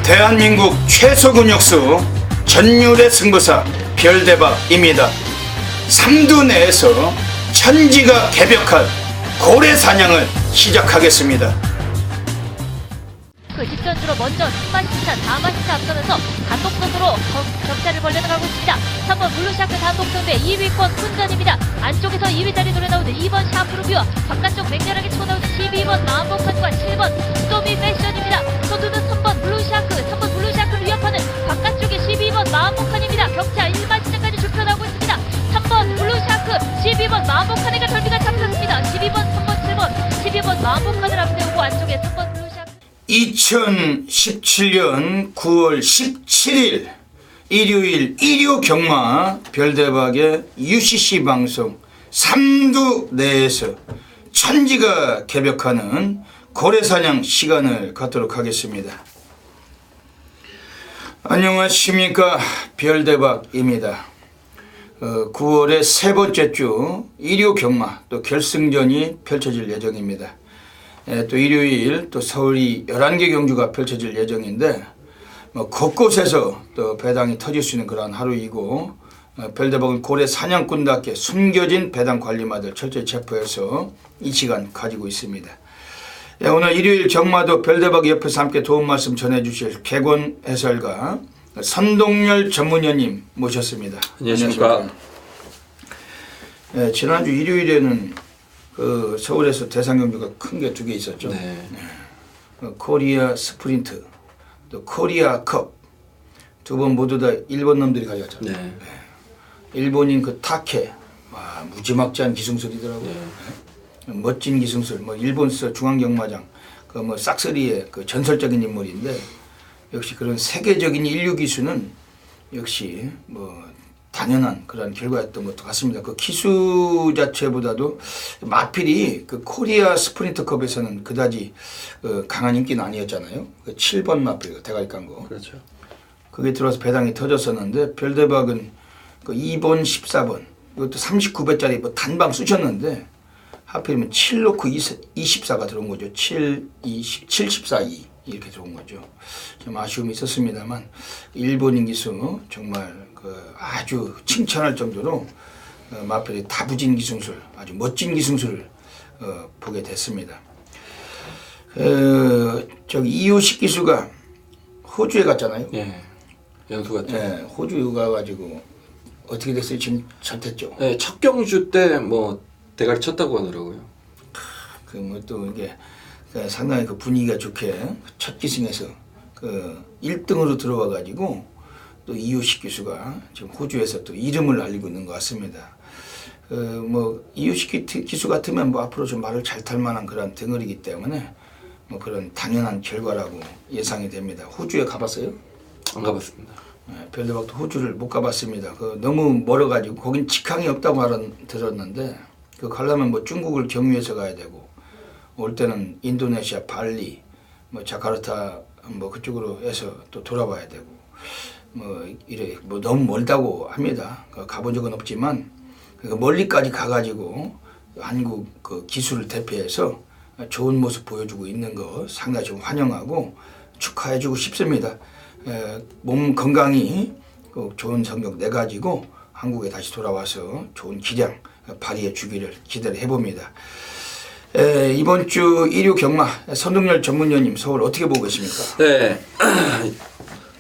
대한민국 최소 근육수 전율의 승부사 별대박입니다. 삼두 내에서 천지가 개벽한 고래 사냥을 시작하겠습니다. 그 직전주로 먼저 3마시차, 4마시차 앞서면서 단독선으로 격차를 벌려나가고 있습니다. 3번 블루샤크 단독선대 2위권 훈전입니다. 안쪽에서 2위 자리 노래 나오는 2번 샤프루비와 바깥쪽 맹렬하게 치고 나오는 12번 마음복한과 7번 스토미 패션입니다. 선두는 3번 블루샤크를 위협하는 바깥쪽에 12번 마음복한입니다. 격차 1마시차까지 좁혀나오고 있습니다. 3번 블루샤크, 12번 마음복한에가 절비가 잡혔습니다. 12번, 3번, 7번, 12번 마음복한을 앞세우고 안쪽에 3번 블루샤크. 2017년 9월 17일 일요일 일요 경마 별대박의 UCC 방송 삼두 내에서 천지가 개벽하는 고래사냥 시간을 갖도록 하겠습니다. 안녕하십니까, 별대박입니다. 9월의 세 번째 주 일요 경마 또 결승전이 펼쳐질 예정입니다. 또 일요일 또 서울이 11개 경주가 펼쳐질 예정인데 곳곳에서 또 배당이 터질 수 있는 그러한 하루이고, 별대박은 고래 사냥꾼답게 숨겨진 배당 관리마들 철저히 체포해서 이 시간 가지고 있습니다. 오늘 일요일 경마도 별대박 옆에서 함께 도움 말씀 전해주실 개건 해설가 선동열 전문위원님 모셨습니다. 안녕하십니까. 지난주 일요일에는 서울에서 대상경주가 큰 게 두 개 있었죠. 네. 코리아 스프린트, 또 코리아 컵 두 번 모두 다 일본 놈들이 가져갔잖아요. 네. 일본인 그 타케, 와, 무지막지한 기승술이더라고요. 네. 멋진 기승술, 일본서 중앙경마장, 싹쓸이의 그 전설적인 인물인데, 역시 그런 세계적인 인류 기수는 역시 당연한 그런 결과였던 것도 같습니다. 그 기수 자체보다도 마필이 그 코리아 스프린트컵에서는 그다지 강한 인기는 아니었잖아요. 그 7번 마필, 대가리 깐 거. 그렇죠. 그게 들어와서 배당이 터졌었는데, 별대박은 그 2번, 14번, 이것도 39배짜리 단방 쑤셨는데, 하필이면 7 놓고 24가 들어온 거죠. 7, 14, 2 이렇게 들어온 거죠. 좀 아쉬움이 있었습니다만, 일본인 기수 정말 아주 칭찬할 정도로 마필이 다부진 기승술, 아주 멋진 기승술을 보게 됐습니다. 이효식 기수가 호주에 갔잖아요. 예. 연수 갔죠. 네, 호주 가가지고 어떻게 됐어요? 지금 잘 됐죠? 네, 첫 경주 때 대가리 쳤다고 하더라고요. 또 이게 상당히 그 분위기가 좋게 첫 기승에서 1등으로 들어와가지고 또 이효식 기수가 지금 호주에서 또 이름을 알리고 있는 것 같습니다. 이효식 기수 같으면 앞으로 좀 말을 잘 탈 만한 그런 덩어리이기 때문에 그런 당연한 결과라고 예상이 됩니다. 호주에 가봤어요? 안 가봤습니다. 별대박도 호주를 못 가봤습니다. 너무 멀어가지고 거긴 직항이 없다고 들었는데, 가려면 중국을 경유해서 가야 되고, 올 때는 인도네시아 발리, 자카르타 그쪽으로 해서 또 돌아봐야 되고, 너무 멀다고 합니다. 가본 적은 없지만 멀리까지 가가지고 한국 기술을 대표해서 좋은 모습 보여주고 있는 거 상당히 좀 환영하고 축하해주고 싶습니다. 몸 건강히 좋은 성적 내가지고 한국에 다시 돌아와서 좋은 기량 발휘해 주기를 기대를 해봅니다. 이번 주 일요 경마 선동열 전문위원님 서울 어떻게 보고 계십니까? 네.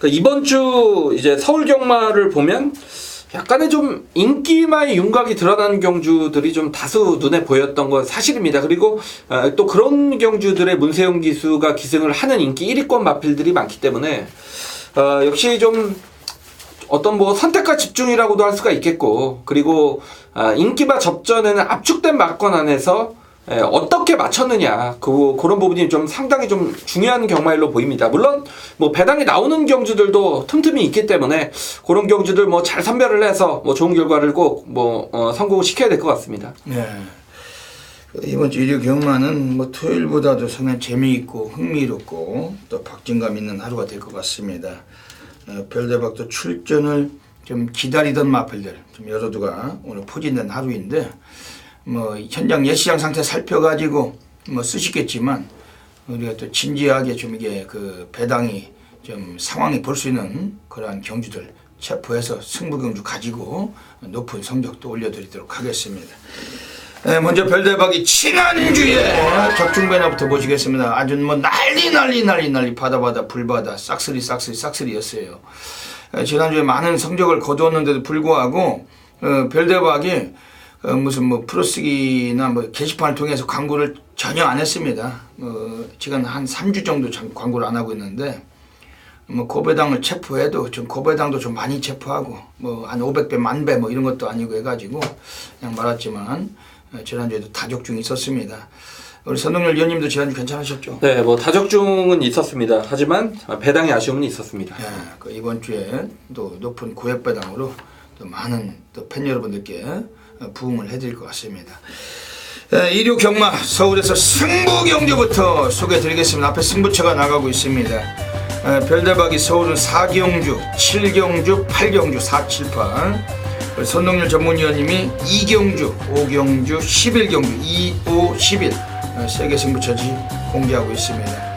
이번 주 이제 서울 경마를 보면 약간의 좀 인기마의 윤곽이 드러나는 경주들이 좀 다수 눈에 보였던 건 사실입니다. 그리고 또 그런 경주들의 문세용 기수가 기승을 하는 인기 1위권 마필들이 많기 때문에 역시 좀 어떤 선택과 집중이라고도 할 수가 있겠고, 그리고 인기마 접전에는 압축된 막권 안에서 어떻게 맞췄느냐, 그런 부분이 좀 상당히 좀 중요한 경마일로 보입니다. 물론 배당이 나오는 경주들도 틈틈이 있기 때문에 그런 경주들 잘 선별을 해서 좋은 결과를 꼭 성공을 시켜야 될 것 같습니다. 네. 이번 주 일요 경마는 토요일보다도 상당히 재미있고 흥미롭고 또 박진감 있는 하루가 될 것 같습니다. 별대박도 출전을 좀 기다리던 마필들 좀 여러두가 오늘 포진된 하루인데, 현장 예시장 상태 살펴가지고 쓰시겠지만, 우리가 또 진지하게 좀 이게 배당이 좀 상황이 볼 수 있는 그러한 경주들 체포해서 승부 경주 가지고 높은 성적도 올려드리도록 하겠습니다. 먼저 별대박이 지난주에 적중배나부터 보시겠습니다. 아주 뭐 난리 바다 불바다 싹쓸이였어요. 지난주에 많은 성적을 거두었는데도 불구하고 별대박이 무슨 뭐 프로쓰기나 뭐 게시판을 통해서 광고를 전혀 안 했습니다. 지금 한 3주 정도 광고를 안 하고 있는데 뭐 고배당을 체포해도 좀 고배당도 좀 많이 체포하고 뭐 한 500배, 10,000배 뭐 이런 것도 아니고 해가지고 그냥 말았지만 지난주에도 다적중이 있었습니다. 우리 선동열 위원님도 지난주 괜찮으셨죠? 네, 뭐 다적중은 있었습니다. 하지만 배당의 아쉬움은 있었습니다. 그 이번 주에 또 높은 고액 배당으로 또 많은 또 팬 여러분들께 부응을 해드릴 것 같습니다. 일요 경마 서울에서 승부 경주부터 소개해드리겠습니다. 앞에 승부처가 나가고 있습니다. 별대박이 서울은 4경주, 7경주, 8경주, 4, 7, 8 선동열 전문위원님이 2경주, 5경주, 11경주, 2, 5, 11 세개 승부처지 공개하고 있습니다.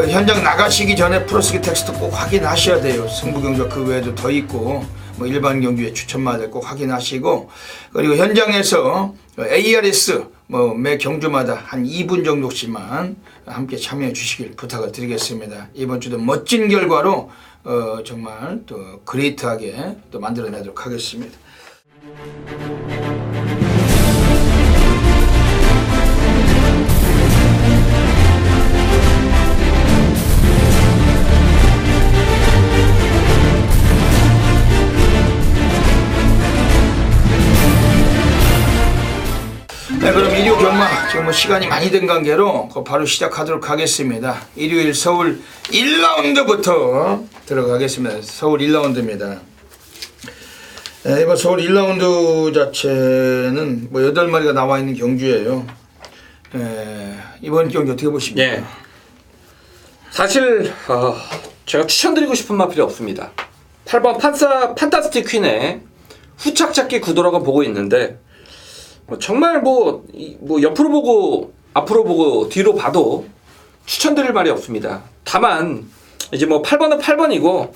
현장 나가시기 전에 프로쓰기 텍스트 꼭 확인하셔야 돼요. 승부 경주가 그 외에도 더 있고 뭐 일반 경주에 추천마다 꼭 확인하시고, 그리고 현장에서 ARS 뭐 매 경주마다 한 2분 정도씩만 함께 참여해 주시길 부탁을 드리겠습니다. 이번 주도 멋진 결과로 정말 또 그레이트하게 또 만들어내도록 하겠습니다. 네, 그럼 일요 경마 지금 뭐 시간이 많이 된 관계로 바로 시작하도록 하겠습니다. 일요일 서울 1라운드부터 들어가겠습니다. 서울 1라운드입니다. 이번 서울 1라운드 자체는 뭐 8마리가 나와 있는 경주예요. 이번 경주 어떻게 보십니까? 예. 사실 제가 추천드리고 싶은 마필이 없습니다. 8번 판타스틱 퀸의 후착잡기 구도라고 보고 있는데 정말 뭐 옆으로 보고 앞으로 보고 뒤로 봐도 추천드릴 말이 없습니다. 다만 이제 뭐 8번은 8번이고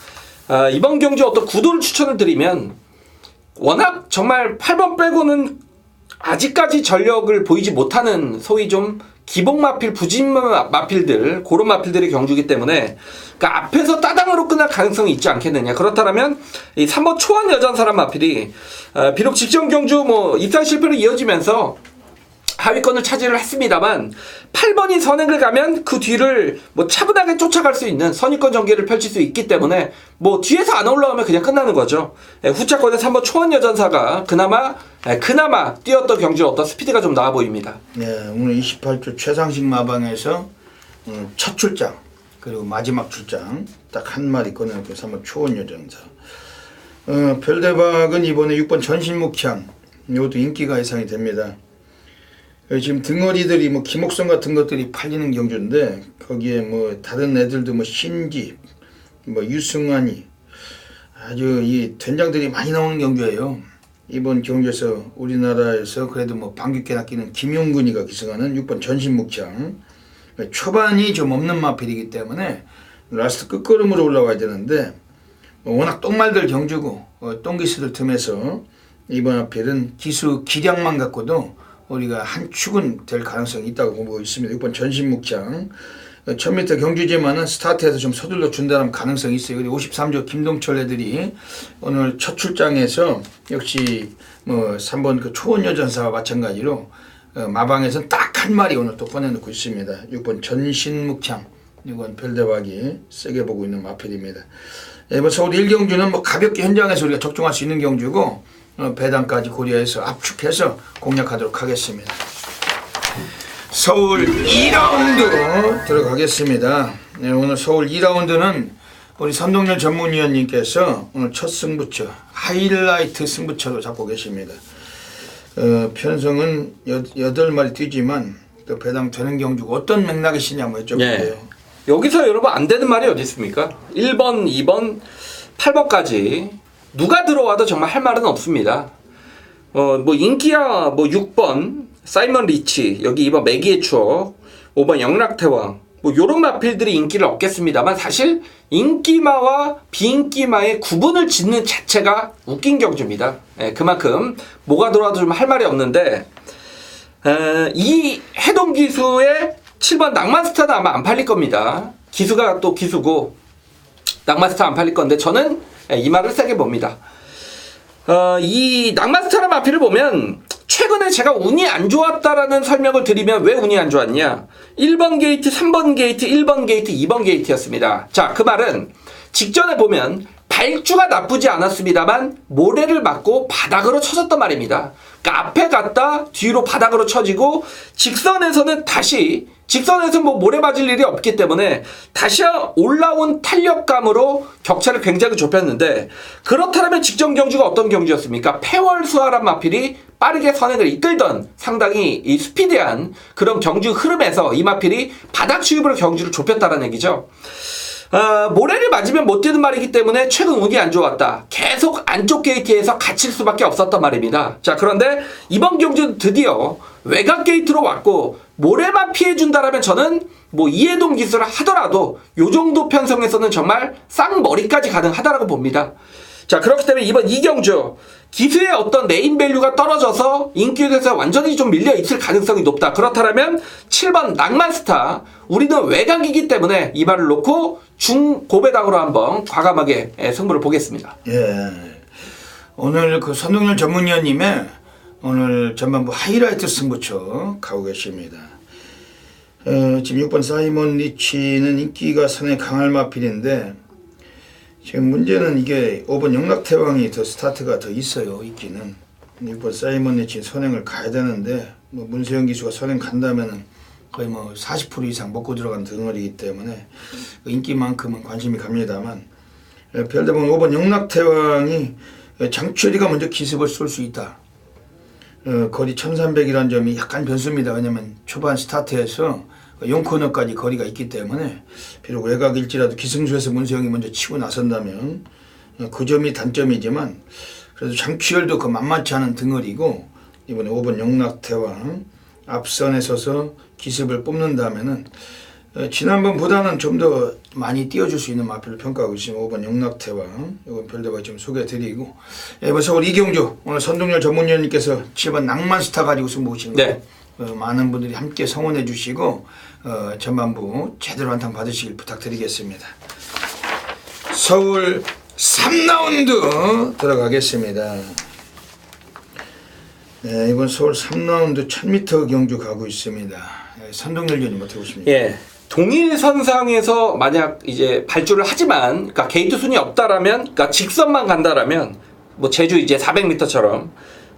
이번 경주 어떤 구도를 추천을 드리면 워낙 정말 8번 빼고는 아직까지 전력을 보이지 못하는 소위 좀 기복 마필, 부진 마필들, 그런 마필들의 경주이기 때문에 그러니까 앞에서 따당으로 끝날 가능성이 있지 않겠느냐. 그렇다면 이 3번 초원 여전사란 마필이 비록 직전 경주 뭐 입상 실패로 이어지면서 하위권을 차지를 했습니다만 8번이 선행을 가면 그 뒤를 뭐 차분하게 쫓아갈 수 있는 선위권 전개를 펼칠 수 있기 때문에 뭐 뒤에서 안 올라오면 그냥 끝나는 거죠. 후차권의 3번 초원 여전사가 그나마 뛰었던 경주 어떤 스피드가 좀 나아 보입니다. 네, 오늘 28주 최상식 마방에서 첫 출장 그리고 마지막 출장 딱 한 마리 꺼내놓고 3번 초원 여전사. 별대박은 이번에 6번 전신묵향, 이것도 인기가 예상이 됩니다. 지금 등어리들이 뭐 김옥성 같은 것들이 팔리는 경주인데 거기에 뭐 다른 애들도 뭐 신집, 뭐 유승환이 아주 이 된장들이 많이 나오는 경주예요. 이번 경주에서 우리나라에서 그래도 뭐 방귀깨 낚이는 김용근이가 기승하는 6번 전신묵향. 초반이 좀 없는 마필이기 때문에 라스트 끝걸음으로 올라와야 되는데 워낙 똥말들 경주고 똥기수들 틈에서 이번 마필은 기수 기량만 갖고도 우리가 한 축은 될 가능성이 있다고 보고 있습니다. 6번 전신묵향 1000m 경주지만은 스타트에서 좀 서둘러 준다는 가능성이 있어요. 그리고 53조 김동철 애들이 오늘 첫 출장에서 역시 뭐 3번 그 초원여전사와 마찬가지로 마방에서는 딱 한 마리 오늘 또 꺼내놓고 있습니다. 6번 전신묵향, 이건 별대박이 세게 보고 있는 마필입니다. 이번 서울 1경주는 뭐 가볍게 현장에서 우리가 적중할 수 있는 경주고 배당까지 고려해서 압축해서 공략하도록 하겠습니다. 서울 2라운드 들어가겠습니다. 네, 오늘 서울 2라운드는 우리 선동열 전문위원님께서 오늘 첫 승부처 하이라이트 승부처로 잡고 계십니다. 편성은 8마리 뛰지만 또 배당 되는 경주가 어떤 맥락이시냐 한번 여쭤볼게요. 네. 여기서 여러분 안 되는 말이 어디 있습니까? 1번, 2번, 8번까지 누가 들어와도 정말 할 말은 없습니다. 뭐 인기야 뭐 6번 사이먼 리치, 여기 2번 매기의 추억, 5번 영락태왕, 뭐 요런 마필들이 인기를 얻겠습니다만 사실 인기마와 비인기마의 구분을 짓는 자체가 웃긴 경주입니다. 예, 그만큼 뭐가 돌아도 좀 할 말이 없는데 이 해동 기수의 7번 낭만스타는 아마 안 팔릴 겁니다. 기수가 또 기수고 낭만스타 안 팔릴 건데 저는 이 말을 세게 봅니다. 이 낭만스타라는 마필을 보면 최근에 제가 운이 안 좋았다라는 설명을 드리면 왜 운이 안 좋았냐? 1번 게이트, 3번 게이트, 1번 게이트, 2번 게이트였습니다. 자, 그 말은 직전에 보면 발주가 나쁘지 않았습니다만 모래를 맞고 바닥으로 쳐졌단 말입니다. 그러니까 앞에 갔다 뒤로 바닥으로 쳐지고 직선에서는 뭐 모래 맞을 일이 없기 때문에 다시 올라온 탄력감으로 격차를 굉장히 좁혔는데 그렇다면 직전 경주가 어떤 경주였습니까? 패월수아란 마필이 빠르게 선행을 이끌던 상당히 이 스피디한 그런 경주 흐름에서 이 마필이 바닥 추입으로 경주를 좁혔다는 얘기죠. 모래를 맞으면 못 뛰는 말이기 때문에 최근 운이 안 좋았다. 계속 안쪽 게이트에서 갇힐 수밖에 없었단 말입니다. 자, 그런데 이번 경주는 드디어 외곽 게이트로 왔고 모래만 피해준다라면 저는 뭐 이해동 기술을 하더라도 요 정도 편성에서는 정말 쌍머리까지 가능하다라고 봅니다. 자, 그렇기 때문에 이번 이 경주 기수의 어떤 네임밸류가 떨어져서 인기에서 완전히 좀 밀려 있을 가능성이 높다. 그렇다면 7번 낭만스타 우리는 외곽이기 때문에 이 말을 놓고 중고배당으로 한번 과감하게 승부를 보겠습니다. 예. 오늘 그 선동열 전문위원님의 오늘 전반부 하이라이트 승부처 가고 계십니다. 지금 6번 사이먼 리치는 인기가 상당히 강할 마필인데 지금 문제는 이게 5번 영락태왕이 더 스타트가 더 있어요. 있기는 6번 사이먼 리치 선행을 가야 되는데 뭐 문세영 기수가 선행 간다면은 거의 뭐 40% 이상 먹고 들어간 덩어리이기 때문에 인기만큼은 관심이 갑니다만 별대본 5번 영락태왕이 장추리가 먼저 기습을 쏠 수 있다. 거리 1300이라는 점이 약간 변수입니다. 왜냐면 초반 스타트에서 4코너까지 거리가 있기 때문에 비록 외곽일지라도 기승수에서 문세영이 먼저 치고 나선다면 그 점이 단점이지만 그래도 장추열도 그 만만치 않은 덩어리고 이번에 5번 영락태왕 앞선에 서서 기습을 뽑는다면은 지난번보다는 좀 더 많이 띄워줄 수 있는 마필을 평가하고 있습니다. 5번 영락태왕 이건 별대가 좀 소개해드리고 이번 서울 이경주 오늘 선동열 전문위원님께서 7번 낭만스타 가지고 승부 보시는 네. 많은 분들이 함께 성원해 주시고 전반부 제대로 한탕 받으시길 부탁드리겠습니다. 서울 3라운드 들어가겠습니다. 네, 이번 서울 3라운드 1000m 경주 가고 있습니다. 선동열 위원님 어떻게 보십니까? 예. 동일 선상에서 만약 이제 발주를 하지만 그러니까 게이트 순이 없다라면 그러니까 직선만 간다라면 뭐 제주 이제 400m처럼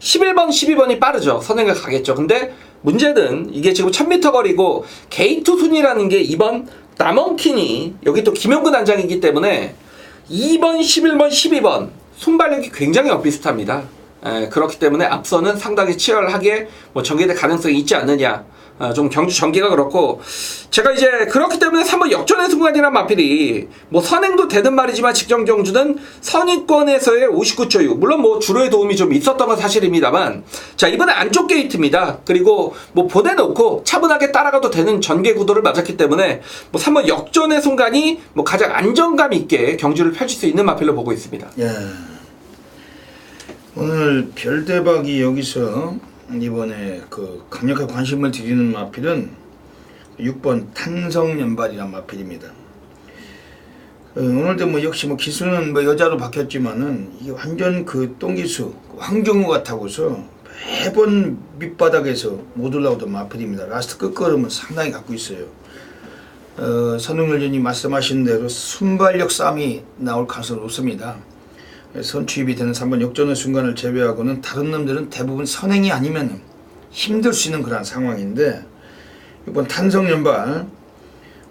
11번, 12번이 빠르죠. 선행을 가겠죠. 근데 문제는 이게 지금 1000m 거리고 게이트 순이라는 게 이번 남원킨이 여기 또 김영근 단장이기 때문에 2번, 11번, 12번 순발력이 굉장히 엇비슷합니다. 그렇기 때문에 앞서는 상당히 치열하게 뭐 전개될 가능성이 있지 않느냐. 좀 경주 전개가 그렇고 제가 이제 그렇기 때문에 3번 역전의 순간이란 마필이 뭐 선행도 되는 말이지만 직전 경주는 선입권에서의 59초 이후 물론 뭐 주로의 도움이 좀 있었던 건 사실입니다만 자 이번에 안쪽 게이트입니다. 그리고 뭐 보내놓고 차분하게 따라가도 되는 전개 구도를 맞았기 때문에 뭐 3번 역전의 순간이 뭐 가장 안정감 있게 경주를 펼칠 수 있는 마필로 보고 있습니다. 예. 오늘 별대박이 여기서 이번에 그 강력한 관심을 드리는 마필은 6번 탄성연발이란 마필입니다. 오늘도 뭐 역시 뭐 기수는 뭐 여자로 바뀌었지만은 이게 완전 그 똥기수 황정우 같아고서 매번 밑바닥에서 못 올라오던 마필입니다. 라스트 끝걸음은 상당히 갖고 있어요. 선웅열 위원님 말씀하신 대로 순발력 싸움이 나올 가능성이 높습니다. 선취입이 되는 3번 역전의 순간을 제외하고는 다른 놈들은 대부분 선행이 아니면 힘들 수 있는 그런 상황인데 이번 탄성연발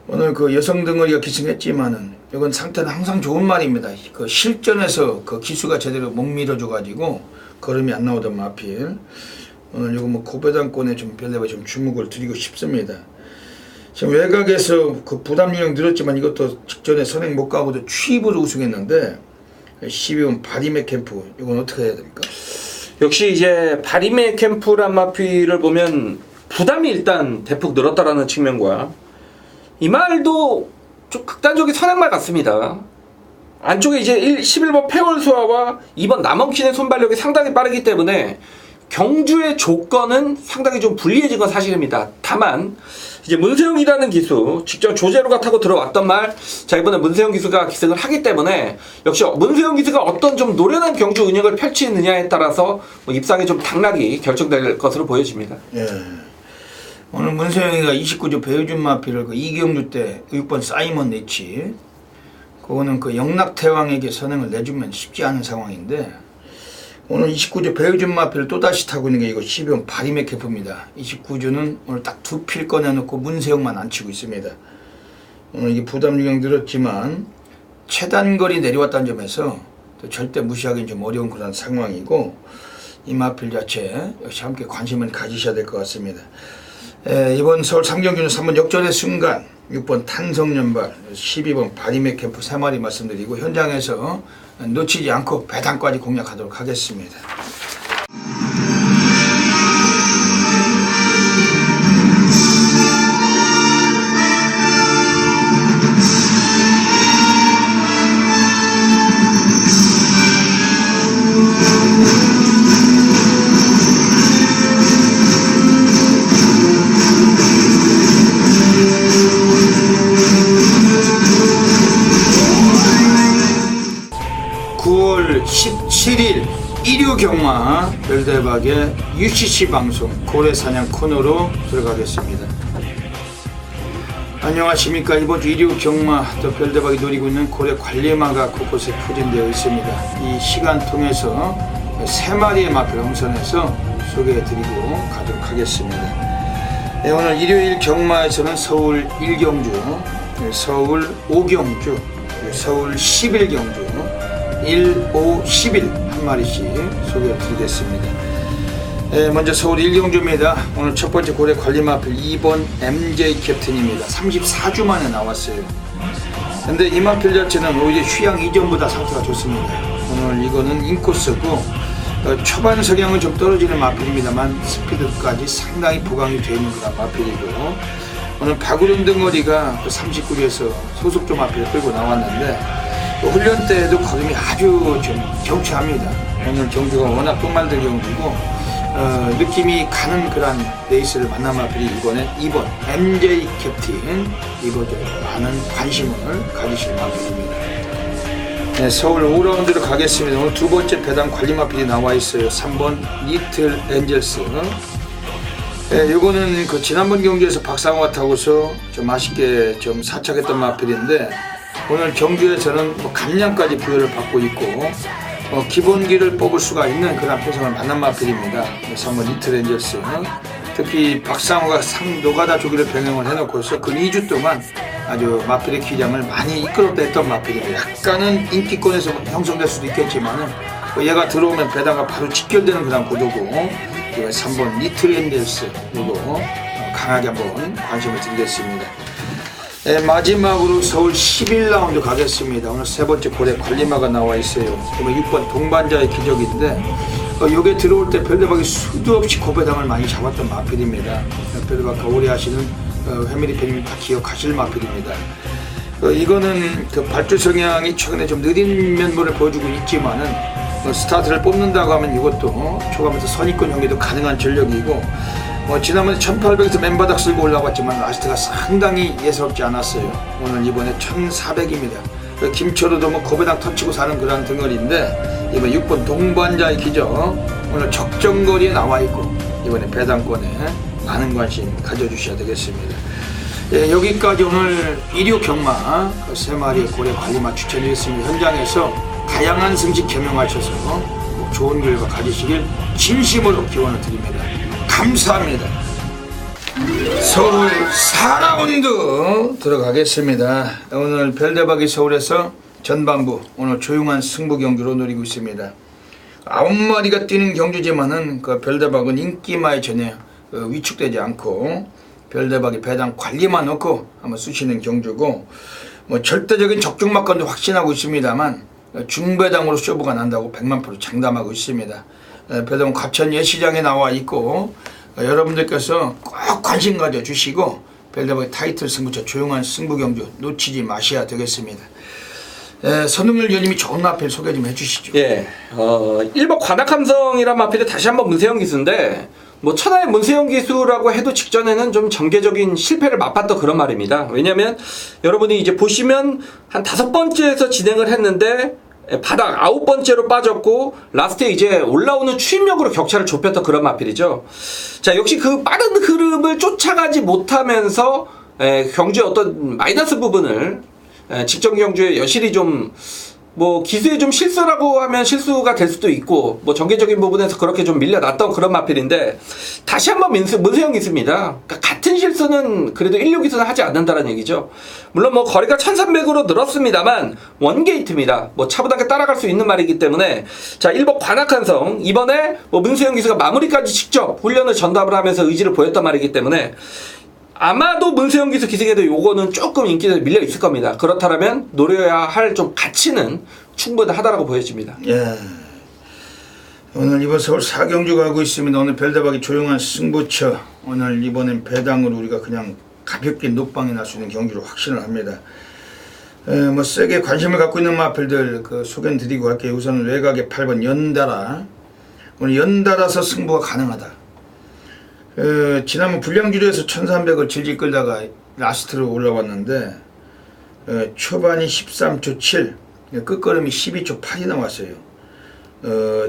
오늘 그 여성 덩어리가 기승했지만은 이건 상태는 항상 좋은 말입니다. 그 실전에서 그 기수가 제대로 못 밀어줘 가지고 걸음이 안 나오던 마필 오늘 이거 뭐 고배당권에 좀 별대가 좀 주목을 드리고 싶습니다. 지금 외곽에서 그 부담 유형 늘었지만 이것도 직전에 선행 못 가고도 취입으로 우승했는데 12번 바리메 캠프 이건 어떻게 해야 됩니까? 역시 이제 바리메 캠프란 마필을 보면 부담이 일단 대폭 늘었다라는 측면과 이 말도 좀 극단적인 선행말 같습니다. 안쪽에 이제 11번 페월수아와 2번 남원킨의 손발력이 상당히 빠르기 때문에 경주의 조건은 상당히 좀 불리해진 건 사실입니다. 다만 이제 문세영이라는 기수 직접 조제로가 타고 들어왔던 말, 자 이번에 문세영 기수가 기승을 하기 때문에 역시 문세영 기수가 어떤 좀 노련한 경주 운영을 펼치느냐에 따라서 뭐 입상의 좀 당락이 결정될 것으로 보여집니다. 예. 오늘 문세영이가 29주 배우준 마필을 그 이경주 때 6번 사이먼 네치, 그거는 그 영락태왕에게 선행을 내주면 쉽지 않은 상황인데, 오늘 29주 배우준 마필을 또다시 타고 있는 게 이거 12번 바리메 캠프입니다. 29주는 오늘 딱 2필 꺼내놓고 문세영만 안 치고 있습니다. 오늘 이게 부담 유경 들었지만 최단거리 내려왔다는 점에서 또 절대 무시하기는 좀 어려운 그런 상황이고, 이 마필 자체 역시 함께 관심을 가지셔야 될 것 같습니다. 이번 서울 삼경주는 3번 역전의 순간, 6번 탄성연발, 12번 바리메 캠프 3마리 말씀드리고 현장에서 놓치지 않고 배당까지 공략하도록 하겠습니다. (9월 17일) 일요경마 별대박의 UCC 방송 고래사냥 코너로 들어가겠습니다. 안녕하십니까. 이번주 일요경마 또 별대박이 노리고 있는 고래 관리마가 곳곳에 포진되어 있습니다. 이 시간 통해서 3마리의 마필 엄선해서 소개해드리고 가도록 하겠습니다. 네, 오늘 일요일 경마에서는 서울 1경주, 서울 5경주, 서울 11경주 1, 5, 11 한 마리씩 소개해 드리겠습니다. 먼저 서울 1경주입니다. 오늘 첫 번째 고래 관리마필 2번 MJ 캡틴입니다. 34주 만에 나왔어요. 근데 이 마필 자체는 오히려 휴양 이전보다 상태가 좋습니다. 오늘 이거는 인코스고 초반 성향은 좀 떨어지는 마필입니다만 스피드까지 상당히 보강이 되어 있는 그런 마필이고, 오늘 박우름 등거리가 39주에서 소속조 마필을 끌고 나왔는데 훈련 때에도 걸음이 아주 좀 경쾌합니다. 오늘 경주가 워낙 똥말들 경주고 느낌이 가는 그런 레이스를 만난 마필이 이번에 2번 MJ 캡틴, 이거 좀 많은 관심을 가지실 마필입니다. 네, 서울 5라운드로 가겠습니다. 오늘 두 번째 배당 관리 마필이 나와 있어요. 3번 리틀 엔젤스. 네, 요거는 그 지난번 경기에서 박상호가 타고서 좀 아쉽게 좀 사착했던 마필인데, 오늘 경주에서는 뭐 감량까지 부여를 받고 있고 기본기를 뽑을 수가 있는 그런 표성을 만난 마필입니다. 그래서 한번 리틀 엔젤스, 특히 박상호가 노가다 조기를 병행을 해놓고서 그 2주 동안 아주 마필의 기량을 많이 이끌었다 했던 마필입니다. 약간은 인기권에서 형성될 수도 있겠지만은 얘가 들어오면 배당과 바로 직결되는 그런 구도고, 3번 리틀 엔젤스 이거 강하게 한번 관심을 드리겠습니다. 네, 마지막으로 서울 11라운드 가겠습니다. 오늘 세 번째 고래 관리마가 나와 있어요. 그러면 6번 동반자의 기적인데 요게 들어올 때 별대박이 수도 없이 고배당을 많이 잡았던 마필입니다. 별대박과 오래 하시는 회미리 팬님 다 기억하실 마필입니다. 이거는 그 발주 성향이 최근에 좀 느린 면모를 보여주고 있지만은 스타트를 뽑는다고 하면 이것도 초반부터 선입권 경기도 가능한 전력이고, 지난번에 1800에서 맨바닥 쓸고 올라왔지만 라스트가 상당히 예사롭지 않았어요. 오늘 이번에 1400입니다. 김철우도 뭐 고배당 터치고 사는 그런 등거리인데, 이번 6번 동반자의 기적 오늘 적정거리에 나와 있고, 이번에 배당권에 많은 관심 가져주셔야 되겠습니다. 예, 여기까지 오늘 일요 경마 3마리의 고래 관리마 추천드리겠습니다. 현장에서 다양한 승식 겸용하셔서 좋은 결과 가지시길 진심으로 기원을 드립니다. 감사합니다. 서울 4라운드 들어가겠습니다. 오늘 별대박이 서울에서 전반부 오늘 조용한 승부 경주로 노리고 있습니다. 9마리가 뛰는 경주지만은 그 별대박은 인기마에 전혀 위축되지 않고 별대박이 배당 관리만 넣고 한번 쑤시는 경주고, 절대적인 적중마건도 확신하고 있습니다만 중배당으로 쇼부가 난다고 100만% 장담하고 있습니다. 배당 과천 예시장에 나와 있고, 여러분들께서 꼭 관심 가져주시고 별대박의 타이틀 승부처 조용한 승부 경주 놓치지 마셔야 되겠습니다. 선동열 위원님이 좋은 마필 소개 좀 해주시죠. 예, 1번 관악함성이란 마필이 다시 한번 문세영 기수인데 뭐 천하의 문세영 기수라고 해도 직전에는 좀 전개적인 실패를 맛봤던 그런 말입니다. 왜냐면 여러분이 이제 보시면 한 5번째에서 진행을 했는데 바닥 9번째로 빠졌고 라스트에 이제 올라오는 추임력으로 격차를 좁혔던 그런 마필이죠. 자, 역시 그 빠른 흐름을 쫓아가지 못하면서 경주의 어떤 마이너스 부분을 직전 경주에 여실히 좀 뭐 기수에 좀 실수라고 하면 실수가 될 수도 있고 뭐 전개적인 부분에서 그렇게 좀 밀려났던 그런 마필인데 다시 한번 문세영 기수입니다. 그러니까 같은 실수는 그래도 16 기수는 하지 않는다는 얘기죠. 물론 뭐 거리가 1300으로 늘었습니다만 원게이트입니다. 뭐 차분하게 따라갈 수 있는 말이기 때문에 자 1번 관악한성 이번에 뭐 문세영 기수가 마무리까지 직접 훈련을 전담을 하면서 의지를 보였단 말이기 때문에 아마도 문세영 기수 기승에도 요거는 조금 인기가 밀려 있을 겁니다. 그렇다면 노려야 할 좀 가치는 충분하다라고 보여집니다. 예. 오늘 이번 서울 4경주 가고 있습니다. 오늘 별대박이 조용한 승부처. 오늘 이번엔 배당으로 우리가 그냥 가볍게 녹방이 날 수 있는 경주로 확신을 합니다. 뭐 세게 관심을 갖고 있는 마필들 그 소개는 드리고 갈게요. 우선 외곽의 8번 연달아. 오늘 연달아서 승부가 가능하다. 지난번 불량주류에서 1300을 질질 끌다가 라스트로 올라왔는데 초반이 13초 7 끝걸음이 12초 8이 나왔어요.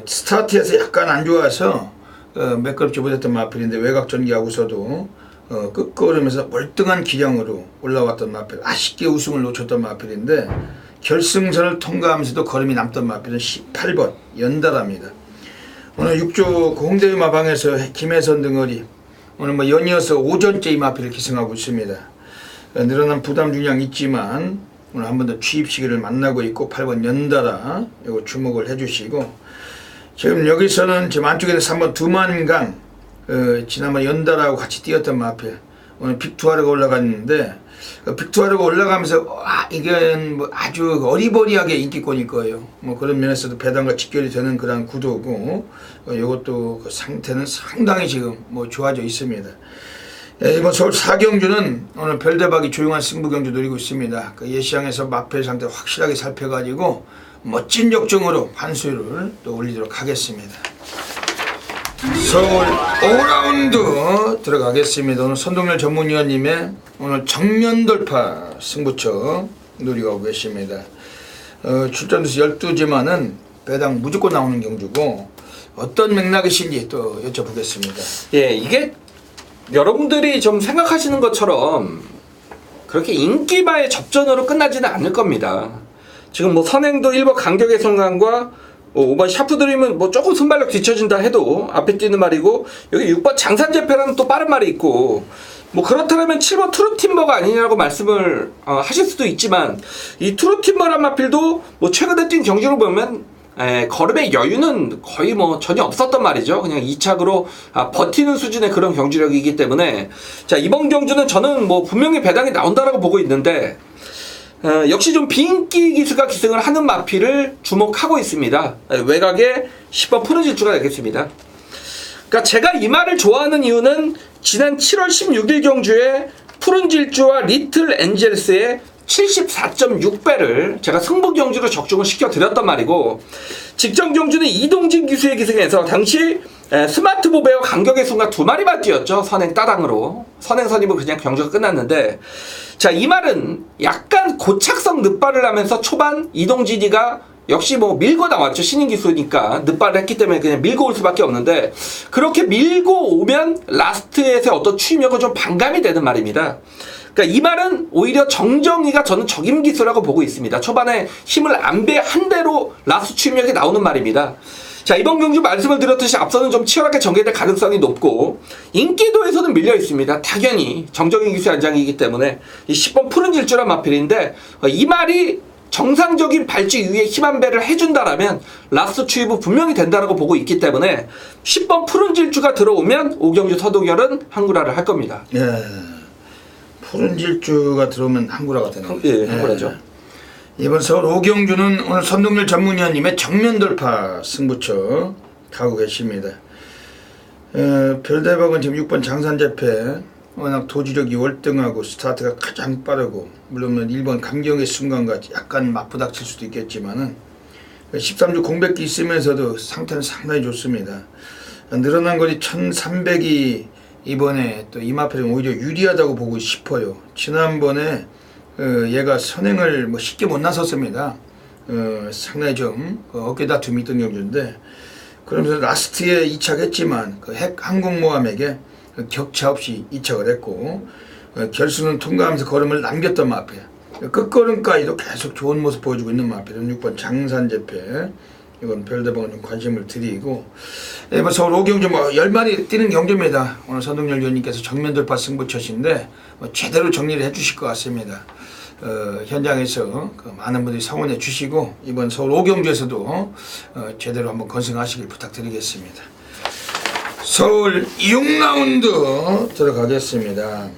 스타트에서 약간 안 좋아서 매끄럽지 못했던 마필인데 외곽 전개하고서도 끝걸음에서 월등한 기량으로 올라왔던 마필, 아쉽게 우승을 놓쳤던 마필인데 결승선을 통과하면서도 걸음이 남던 마필은 18번 연달아입니다. 오늘 6조 홍대의 마방에서 김혜선 등어리 오늘 뭐 연이어서 오전째 이 마필을 기승하고 있습니다. 늘어난 부담 중량 있지만 오늘 한 번 더 취입 시기를 만나고 있고 8번 연달아 이거 주목을 해주시고 지금 여기서는 지금 안쪽에는 3번 두만강 지난번 연달아하고 같이 뛰었던 마필 오늘 빅투아르가 올라갔는데 빅투아르가 올라가면서 이게 뭐 아주 어리버리하게 인기권일 거예요. 뭐 그런 면에서도 배당과 직결이 되는 그런 구도고 이것도 그 상태는 상당히 지금 뭐 좋아져 있습니다. 이번 서울 4경주는 오늘 별대박이 조용한 승부 경주 노리고 있습니다. 그 예시장에서 마필 상태 확실하게 살펴가지고 멋진 역정으로 판수율을 또 올리도록 하겠습니다. 서울 5라운드 들어가겠습니다. 오늘 선동열 전문위원님의 오늘 정면 돌파 승부처 노리고 계십니다. 출전수 12지만은 배당 무조건 나오는 경주고 어떤 맥락이신지 또 여쭤보겠습니다. 예, 이게 여러분들이 좀 생각하시는 것처럼 그렇게 인기마의 접전으로 끝나지는 않을 겁니다. 지금 뭐 선행도 1번 강격의 순간과 5번 샤프드림은 뭐 조금 순발력 뒤처진다 해도 앞에 뛰는 말이고 여기 6번 장산재패라는 또 빠른 말이 있고 뭐 그렇다면 7번 트루팀버가 아니냐고 말씀을 하실 수도 있지만 이 트루팀버란 마필도 뭐 최근에 뛴 경주로 보면 걸음의 여유는 거의 뭐 전혀 없었단 말이죠. 그냥 2착으로 버티는 수준의 그런 경주력이기 때문에 자 이번 경주는 저는 뭐 분명히 배당이 나온다라고 보고 있는데 역시 좀 비인기 기수가 기승을 하는 마필을 주목하고 있습니다. 외곽에 10번 푸른 질주가 되겠습니다. 그러니까 제가 이 말을 좋아하는 이유는 지난 7월 16일 경주에 푸른 질주와 리틀 엔젤스의 74.6배를 제가 승부 경주로 적중을 시켜드렸단 말이고 직전 경주는 이동진 기수의 기승에서 당시 스마트 보배와 간격의 순간 2마리만 뛰었죠. 선행 따당으로 선행 선임으로 그냥 경주가 끝났는데 자 이 말은 약간 고착성 늑발을 하면서 초반 이동진이가 역시 뭐 밀고 나왔죠. 신인 기수니까 늑발을 했기 때문에 그냥 밀고 올 수밖에 없는데 그렇게 밀고 오면 라스트에서의 어떤 추임력은 좀 반감이 되는 말입니다. 그러니까 이 말은 오히려 정정이가 저는 적임 기수라고 보고 있습니다. 초반에 힘을 안 배한 대로 라스트 추임력이 나오는 말입니다. 자 이번 경주 말씀을 드렸듯이 앞서는 좀 치열하게 전개될 가능성이 높고 인기도에서는 밀려 있습니다. 당연히 정정인 기수의 안장이기 때문에 이 10번 푸른 질주란 마필인데 이 말이 정상적인 발주 이후에 힘 한 배를 해준다라면 라스트 추입은 분명히 된다라고 보고 있기 때문에 10번 푸른 질주가 들어오면 오경주 서동열은 항구라를 할 겁니다. 예. 푸른 질주가 들어오면 항구라가 되는 거죠. 예, 항구라죠. 이번 서울 오경주는 오늘 선동열 전문위원님의 정면 돌파 승부처 가고 계십니다. 별대박은 지금 6번 장산재패 워낙 도지력이 월등하고 스타트가 가장 빠르고 물론 1번 강경의 순간과 약간 맞부닥칠 수도 있겠지만은 13주 공백기 있으면서도 상태는 상당히 좋습니다. 늘어난 거리 1300이 이번에 또 이마표는 오히려 유리하다고 보고 싶어요. 지난번에 얘가 선행을 뭐 쉽게 못 나섰습니다. 상당히 좀 어깨 다툼이 있던 경주인데 그러면서 라스트에 이착했지만 그 핵 항공모함에게 격차 없이 이착을 했고 결승은 통과하면서 걸음을 남겼던 마페. 끝걸음까지도 계속 좋은 모습 보여주고 있는 마페. 6번 장산제패. 이건 별대방은 좀 관심을 드리고 뭐 서울 5경주 뭐 10마리 뛰는 경주입니다. 오늘 선동열 위원님께서 정면 돌파 승부처신데 뭐 제대로 정리를 해주실 것 같습니다. 현장에서 그 많은 분들이 성원해 주시고 이번 서울 5경주에서도 제대로 한번 건승하시길 부탁드리겠습니다. 서울 6라운드 들어가겠습니다.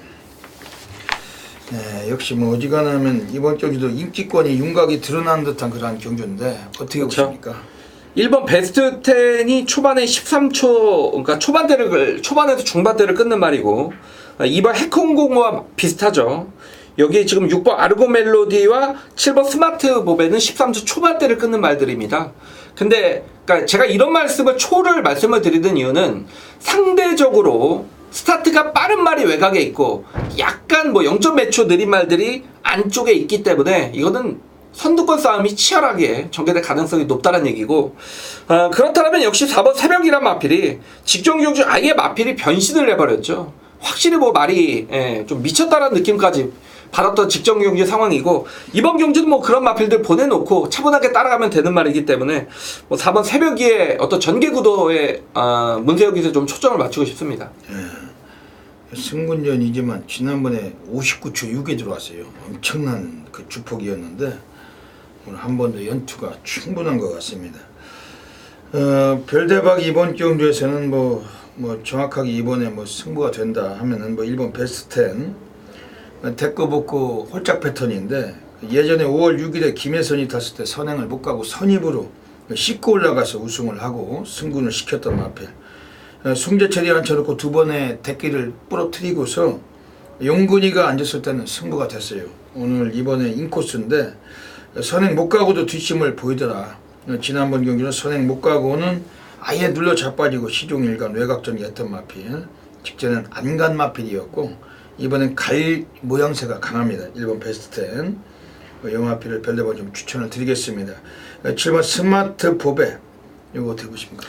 네, 역시 뭐 어지간하면 이번 경주도 인기권이 윤곽이 드러난 듯한 그러한 경주인데 어떻게 보십니까? 1번 베스트 10이 초반에 13초, 그러니까 초반에서 중반대를 끊는 말이고 2번 해콩공과 비슷하죠. 여기 지금 6번 아르고 멜로디와 7번 스마트 보배는 13초 초반대를 끊는 말들입니다. 근데 그러니까 제가 이런 말씀을 드리는 이유는 상대적으로 스타트가 빠른 말이 외곽에 있고 약간 뭐 0점 몇 초 느린 말들이 안쪽에 있기 때문에 이거는 선두권 싸움이 치열하게 전개될 가능성이 높다는 얘기고 그렇다면 역시 4번 새벽이란 마필이 직전 경주 아예 마필이 변신을 해버렸죠. 확실히 뭐 말이 좀 미쳤다라는 느낌까지 받았던 직전 경주 상황이고 이번 경주는 뭐 그런 마필들 보내놓고 차분하게 따라가면 되는 말이기 때문에 뭐 4번 새벽이의 어떤 전개 구도에 문세혁에서 좀 초점을 맞추고 싶습니다. 승군전이지만 지난번에 59초 6에 들어왔어요. 엄청난 그 주폭이었는데 오늘 한 번 더 연투가 충분한 것 같습니다. 별대박 이번 경주에서는 뭐 정확하게 이번에 뭐 승부가 된다 하면은 뭐 1번 베스트 10 데꺼복고 홀짝 패턴인데 예전에 5월 6일에 김혜선이 탔을 때 선행을 못 가고 선입으로 씻고 올라가서 우승을 하고 승군을 시켰던 마필. 숭제철이 앉혀놓고 두 번의 대끼를 부러뜨리고서 용군이가 앉았을 때는 승부가 됐어요. 오늘 이번에 인코스인데 선행 못 가고도 뒷심을 보이더라. 지난번 경기는 선행 못 가고는 아예 눌러 자빠지고 시종일관 외곽전이 했던 마필. 직전엔 안 간 마필이었고 이번엔 갈 모양새가 강합니다. 1번 베스트 10 영화필을 별대번 좀 추천을 드리겠습니다. 7번 스마트 보배 이거 어떻게 보십니까?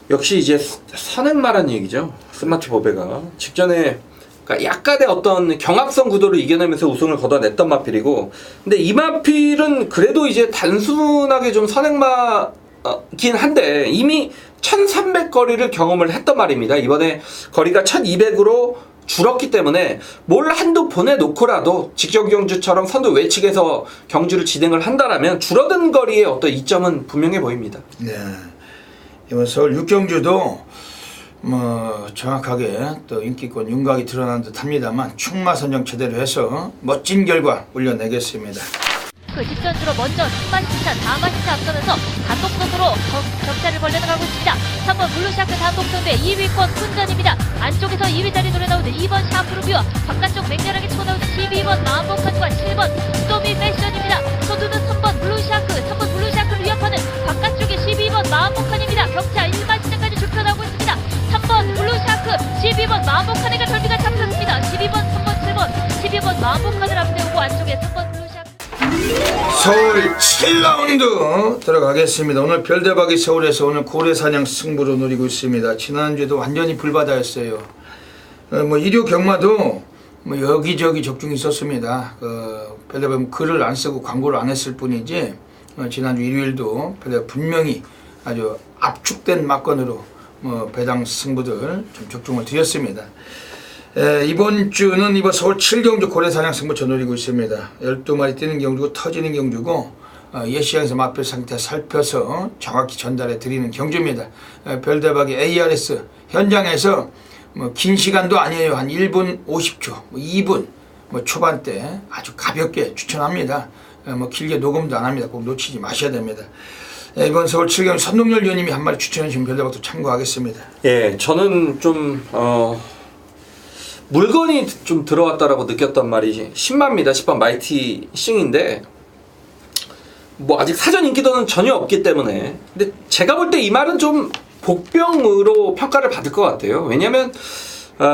역시 이제 선행마란 얘기죠. 스마트 보배가 직전에 그러니까 약간의 어떤 경합성 구도를 이겨내면서 우승을 거둬냈던 마필이고 근데 이 마필은 그래도 이제 단순하게 좀 선행마긴 한데 이미 1300 거리를 경험을 했던 말입니다. 이번에 거리가 1200으로 줄었기 때문에 뭘 한두 보내놓고라도 직전 경주처럼 선두 외측에서 경주를 진행을 한다라면 줄어든 거리의 어떤 이점은 분명해 보입니다. 네. 이번 서울 6경주도 뭐 정확하게 또 인기권 윤곽이 드러난 듯 합니다만 충마 선정 제대로 해서 멋진 결과 올려내겠습니다. 그 직전주로 먼저 3마시차, 4마시차 앞서면서 단독선으로 격차를 벌려나가고 있습니다. 3번 블루샤크 단독선대 2위권 훈전입니다. 안쪽에서 2위 자리 노래 나오는 2번 샤프루비와 바깥쪽 맹렬하게 치고 나오는 12번 마음복한과 7번 스토미 패션입니다. 선두는 3번 블루샤크를 위협하는 바깥쪽에 12번 마음복한입니다. 격차 1마시차까지 좁혀나오고 있습니다. 3번 블루샤크, 12번 마음복한에게 절비가 잡혔습니다. 12번, 3번, 7번, 12번 마음복한을 앞세우고 안쪽에 3번 블루샤크. 서울 7라운드 들어가겠습니다. 오늘 별대박이 서울에서 오늘 고래사냥 승부로 노리고 있습니다. 지난주에도 완전히 불바다였어요. 뭐 일요 경마도 뭐 여기저기 적중이 있었습니다. 별대박 글을 안 쓰고 광고를 안 했을 뿐이지 지난주 일요일도 별대박 분명히 아주 압축된 막건으로 뭐 배당 승부들 좀 적중을 드렸습니다. 이번 주는 이번 서울 7경주 고래사냥 승부처 노리고 있습니다. 12마리 뛰는 경주고 터지는 경주고 예시장에서 마필 상태 살펴서 정확히 전달해 드리는 경주입니다. 별대박이 ARS 현장에서 뭐 긴 시간도 아니에요. 한 1분 50초, 2분 초반대 아주 가볍게 추천합니다. 뭐 길게 녹음도 안 합니다. 꼭 놓치지 마셔야 됩니다. 이번 서울 7경주 선동열 위원님이 한 마리 추천해 주신 별대박도 참고하겠습니다. 예, 저는 좀 물건이 좀 들어왔다라고 느꼈던 말이 신마입니다. 10번 마이티 싱인데 뭐 아직 사전 인기도는 전혀 없기 때문에, 근데 제가 볼 때 이 말은 좀 복병으로 평가를 받을 것 같아요. 왜냐면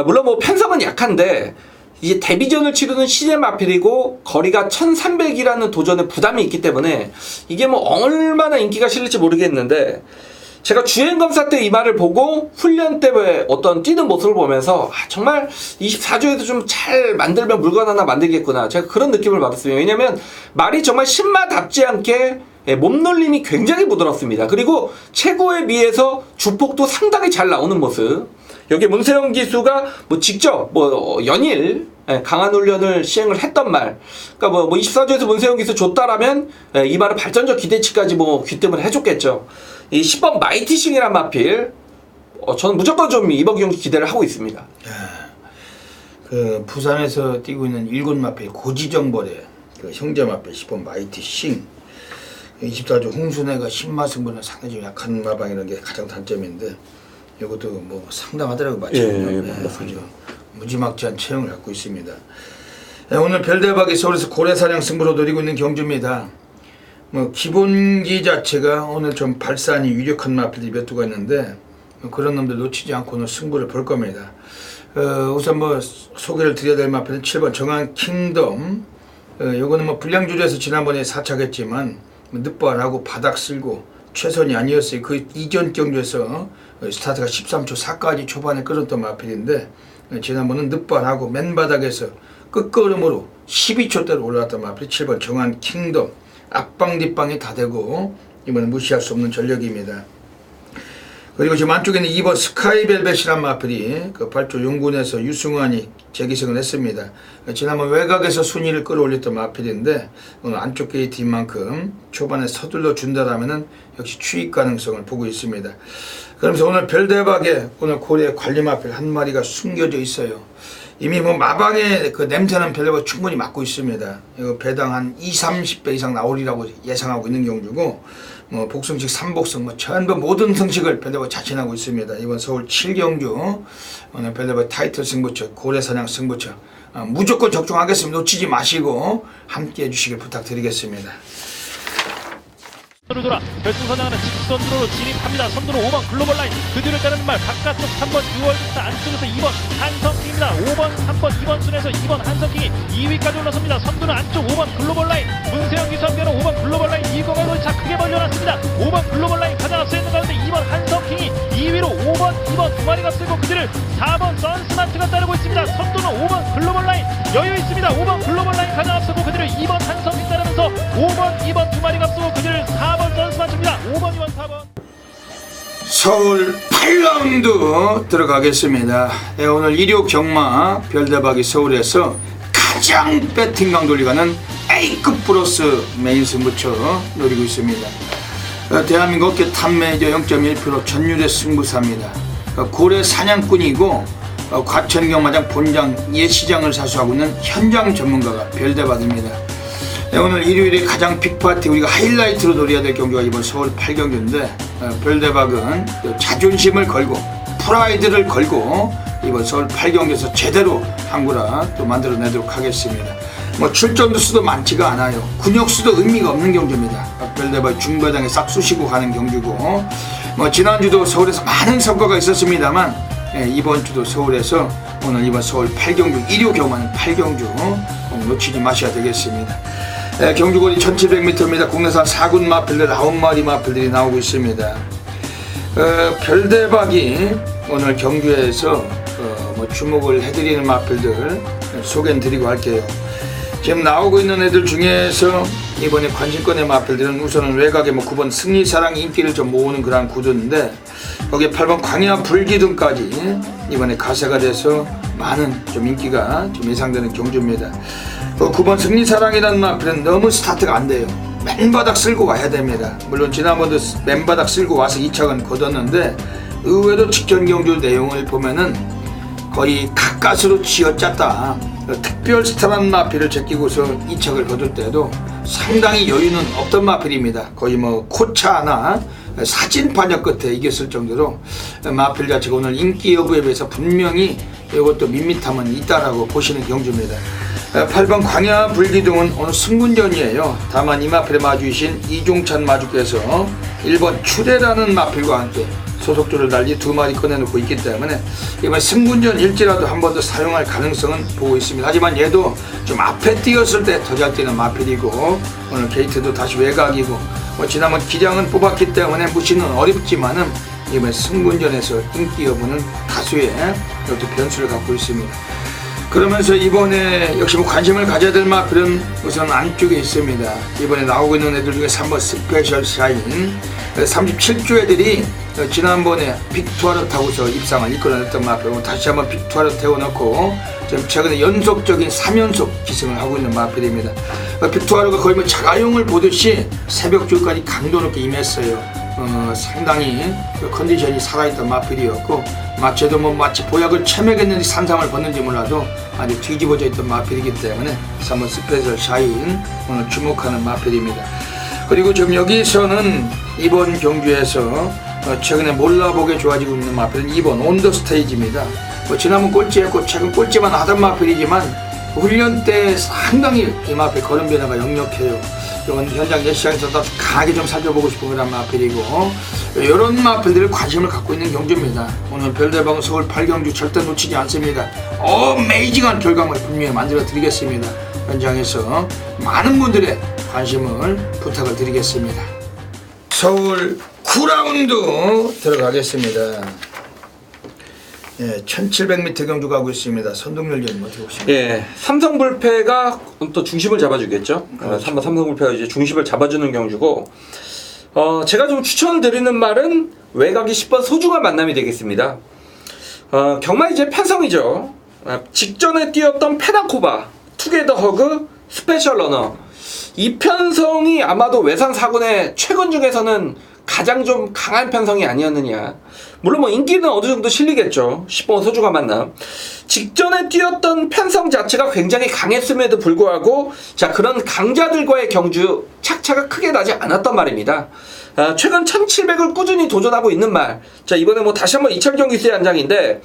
물론 뭐 편성은 약한데 이제 데뷔전을 치르는 시즌 마필이고 거리가 1300이라는 도전에 부담이 있기 때문에 이게 뭐 얼마나 인기가 실릴지 모르겠는데, 제가 주행검사 때 이 말을 보고 훈련 때 어떤 뛰는 모습을 보면서 정말 24조에도 좀 잘 만들면 물건 하나 만들겠구나, 제가 그런 느낌을 받았어요. 왜냐면 말이 정말 신마답지 않게 몸놀림이 굉장히 부드럽습니다. 그리고 최고에 비해서 주폭도 상당히 잘 나오는 모습. 여기 문세영 기수가 뭐 직접 뭐 연일 강한 훈련을 시행을 했던 말, 그러니까 뭐 24조에서 문세영 기수 줬다라면 이 말은 발전적 기대치까지 뭐 귀뜸을 해줬겠죠. 이 10번 마이티싱이란 마필, 저는 무조건 좀 이번 경기 기대를 하고 있습니다. 그 부산에서 뛰고 있는 일군 마필 고지정벌의 그 형제 마필 10번 마이티싱, 24조 홍순애가 신마 승부는 상당히 좀 약한 마방이라는 게 가장 단점인데, 이것도 뭐 상당하더라고요. 맞죠? 무지막지한 체형을 갖고 있습니다. 오늘 별대박이 서울에서 고래사냥 승부로 노리고 있는 경주입니다. 뭐 기본기 자체가 오늘 좀 발산이 유력한 마필들이 몇 두가 있는데, 그런 놈들 놓치지 않고 오늘 승부를 볼 겁니다. 우선 뭐 소개를 드려야 될 마필은 7번 정한 킹덤. 요거는 뭐 불량주제에서 지난번에 사착했지만 늦발하고 바닥 쓸고 최선이 아니었어요. 그 이전 경주에서 스타트가 13초 4까지 초반에 끌었던 마필인데, 지난번은 늦발하고 맨바닥에서 끝걸음으로 12초대로 올라왔던 마필이 7번 정한 킹덤. 앞방 뒷방이 다 되고 이번엔 무시할 수 없는 전력입니다. 그리고 지금 안쪽에는 2번 스카이벨벳이란 마필이 그 8조 용군에서 유승환이 재기승을 했습니다. 지난번 외곽에서 순위를 끌어올렸던 마필인데, 오늘 안쪽 게이트인 만큼 초반에 서둘러 준다라면은 역시 추익 가능성을 보고 있습니다. 그러면서 오늘 별대박에 오늘 고래 관리 마필 한 마리가 숨겨져 있어요. 이미 뭐 마방에 그 냄새는 별대박 충분히 맡고 있습니다. 이거 배당 한 20-30배 이상 나오리라고 예상하고 있는 경주고, 뭐 복승식 3복승 뭐 전부 모든 승식을 별대박 자신하고 있습니다. 이번 서울 7경주 오늘 별대박 타이틀 승부처 고래사냥 승부처 무조건 적중하겠습니다. 놓치지 마시고 함께 해주시길 부탁드리겠습니다. 돌아 결승선장하는 직선으로 진입합니다. 선두로 5번 글로벌 라인, 그 뒤를 따르는 말 바깥쪽 3번 6월부터 안쪽에서 2번 한성킹입니다. 5번 3번 2번 순에서 2번 한성킹이 2위까지 올라섭니다. 선두는 안쪽 5번 글로벌 라인, 문세영 기수함께는 5번 글로벌 라인 2공의 차 크게 벌려놨습니다. 5번 글로벌 라인 가장 앞서 있는 가운데 2번 한성킹이 2위로 5번 2번 두 마리가 쓰고 그 뒤를 4번 선스마트가 따르고 있습니다. 선두는 5번 글로벌 라인 여유 있습니다. 5번 글로벌 라인 가장 앞서고 그 뒤를 2번 한성킹 따르면서 5번 2번 두 마리가 쓰고 그 뒤를 4번 선스마트입니다. 5번 2번 4번 서울 8라운드 들어가겠습니다. 오늘 1호 경마 별대박이 서울에서 가장 배팅 강도를 가는 A급 플러스 메인 승부처 노리고 있습니다. 대한민국 업계 탑 메이저 0.1% 전율의 승부사입니다. 고래 사냥꾼이고 과천 경마장 본장 예시장을 사수하고 있는 현장 전문가가 별대박입니다. 오늘 일요일에 가장 빅파티, 우리가 하이라이트로 노려야 될 경기가 이번 서울 8경주인데, 별대박은 자존심을 걸고 프라이드를 걸고 이번 서울 8경주에서 제대로 한구라 또 만들어내도록 하겠습니다. 뭐 출전도 수도 많지가 않아요. 근육수도 의미가 없는 경주입니다. 별대박 중배당에 싹 쑤시고 가는 경주고, 뭐 지난주도 서울에서 많은 성과가 있었습니다만, 이번 주도 서울에서 오늘 이번 서울 8경주 1호 경마는 8경주 놓치지 마셔야 되겠습니다. 경주거리 1700m입니다. 국내산 4군 마필들 9마리 마필들이 나오고 있습니다. 별대박이 오늘 경주에서 뭐 주목을 해드리는 마필들 소개해드리고 할게요. 지금 나오고 있는 애들 중에서 이번에 관심권의 마필들은 우선은 외곽에 뭐 9번 승리사랑 인기를 좀 모으는 그런 구도인데, 거기에 8번 광야 불기둥까지 이번에 가세가 돼서 많은 좀 인기가 좀 예상되는 경주입니다. 9번 승리사랑이라는 마필은 너무 스타트가 안 돼요. 맨바닥 쓸고 와야 됩니다. 물론 지난번도 맨바닥 쓸고 와서 2착은 거뒀는데, 의외로 직전 경주 내용을 보면은 거의 가까스로 쥐어짰다. 특별 스타란 마필을 제끼고서 2착을 거둘 때도 상당히 여유는 없던 마필입니다. 거의 뭐 코차 하나 사진 반역 끝에 이겼을 정도로 마필 자체가 오늘 인기 여부에 비해서 분명히 이것도 밋밋함은 있다라고 보시는 경주입니다. 8번 광야 불기둥은 오늘 승군전이에요. 다만 이 마필에 마주이신 이종찬 마주께서 1번 추대라는 마필과 함께 소속주를 달리 2마리 꺼내놓고 있기 때문에 이번 승군전일지라도 한 번 더 사용할 가능성은 보고 있습니다. 하지만 얘도 좀 앞에 뛰었을 때 더 잘 뛰는 마필이고 오늘 게이트도 다시 외곽이고 지난번 기량은 뽑았기 때문에 무시는 어렵지만은 이번 승군전에서 인기 여부는 다수의 이것도 변수를 갖고 있습니다. 그러면서 이번에 역시 관심을 가져야 될 마필은 우선 안쪽에 있습니다. 이번에 나오고 있는 애들 중에 3번 스페셜 샤인 37주 애들이 지난번에 빅투아를 타고서 입상을 이끌어냈던 마필 다시 한번 빅투아를 태워놓고 지금 최근에 연속적인 3연속 기승을 하고 있는 마필입니다. 빅투아르가 거의 뭐 자가용을 보듯이 새벽줄까지 강도 높게 임했어요. 상당히 컨디션이 살아있던 마필이었고 마체도 뭐 마치 보약을 체맥했는지 산삼을 벗는지 몰라도 아주 뒤집어져 있던 마필이기 때문에 3번 스페셜 샤인 오늘 주목하는 마필입니다. 그리고 지금 여기서는 이번 경주에서 최근에 몰라보게 좋아지고 있는 마필은 2번 온더스테이지입니다. 지난번 꼴찌했고 최근 꼴찌만 하던 마필이지만 훈련 때 상당히 이 마필 걸음 변화가 역력해요. 이건 현장 예시장에서도 강하게 좀 살펴보고 싶은 그런 마필이고 이런 마필들을 관심을 갖고 있는 경주입니다. 오늘 별대방 서울 8경주 절대 놓치지 않습니다. 어메이징한 결과물 분명히 만들어 드리겠습니다. 현장에서 많은 분들의 관심을 부탁을 드리겠습니다. 서울 9라운드 들어가겠습니다. 예, 1700m 경주 가고 있습니다. 선동열전 어떻게 보십니까? 예, 삼성불패가 또 중심을 잡아주겠죠. 그렇죠. 3번 삼성불패가 이제 중심을 잡아주는 경주고, 제가 좀 추천을 드리는 말은 외곽이 10번 소중한 만남이 되겠습니다. 경마 이제 편성이죠. 직전에 뛰었던 페나코바, 투게더 허그, 스페셜 러너. 이 편성이 아마도 외상 사군의 최근 중에서는 가장 좀 강한 편성이 아니었느냐. 물론 뭐 인기는 어느 정도 실리겠죠. 10번 소중한 만남. 직전에 뛰었던 편성 자체가 굉장히 강했음에도 불구하고 자 그런 강자들과의 경주 착차가 크게 나지 않았단 말입니다. 최근 1700을 꾸준히 도전하고 있는 말. 자 이번에 뭐 다시 한번 이철경 기수의 한장인데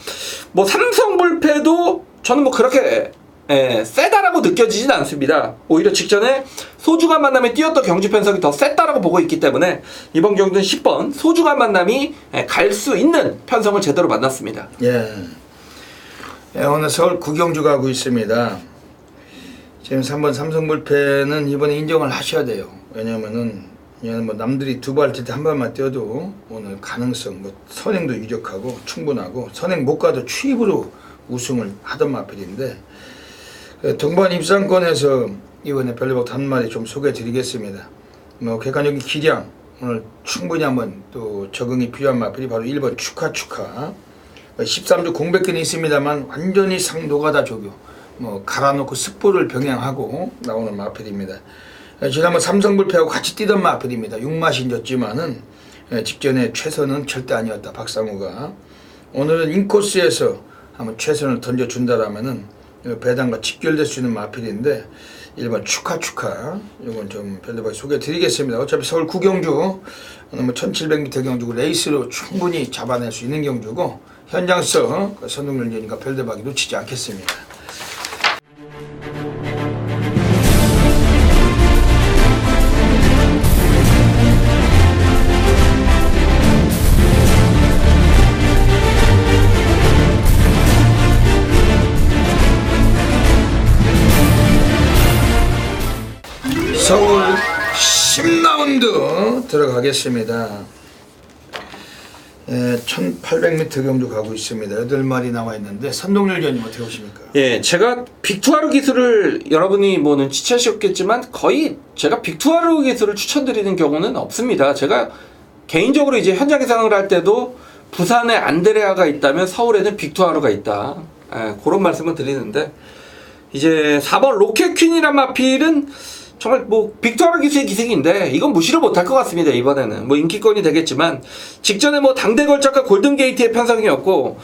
뭐 삼성불패도 저는 뭐 그렇게 세다라고 느껴지진 않습니다. 오히려 직전에 소중한 만남에 뛰었던 경주 편성이 더 셌다라고 보고 있기 때문에 이번 경주는 10번 소중한 만남이 갈 수 있는 편성을 제대로 만났습니다. 예. 오늘 서울 9경주 가고 있습니다. 지금 3번 삼성불패는 이번에 인정을 하셔야 돼요. 왜냐면은 뭐 남들이 두 발 뛸 때 한 발만 뛰어도 오늘 가능성 뭐 선행도 유력하고 충분하고 선행 못 가도 추입으로 우승을 하던 마필인데 동반 입상권에서 이번에 별내복 한 마리 좀 소개해 드리겠습니다. 뭐 객관적인 기량 오늘 충분히 한번 또 적응이 필요한 마필이 바로 1번 축하 13주 공백기는 있습니다만 완전히 상도가 다 조교 뭐 갈아놓고 습보를 병행하고 나오는 마필입니다. 지난번 삼성불패하고 같이 뛰던 마필입니다. 6마신 졌지만은 직전에 최선은 절대 아니었다 박상우가. 오늘은 인코스에서 한번 최선을 던져준다라면은 배당과 직결될 수 있는 마필인데 1번 축하 이건 좀 별도로 소개해 드리겠습니다. 어차피 서울 9경주 뭐 1700m 경주고 레이스로 충분히 잡아낼 수 있는 경주고 현장에서 선동열전이니까 별대박이 놓치지 않겠습니다. 서울 10라운드 들어가겠습니다. 1800m 경주 가고 있습니다. 8마리 나와 있는데 선동열전님 어떻게 보십니까? 예, 제가 빅투아르 기술을 여러분이 뭐 눈치채셨겠지만 거의 제가 빅투아르 기술을 추천드리는 경우는 없습니다. 제가 개인적으로 이제 현장 예상을 할 때도 부산에 안드레아가 있다면 서울에는 빅투아르가 있다. 그런 말씀을 드리는데 이제 4번 로켓퀸이란 마필은 정말 뭐 빅토르 기수의 기승인데 이건 무시를 못할 것 같습니다. 이번에는 뭐 인기권이 되겠지만 직전에 뭐 당대 걸작과 골든게이트의 편성이었고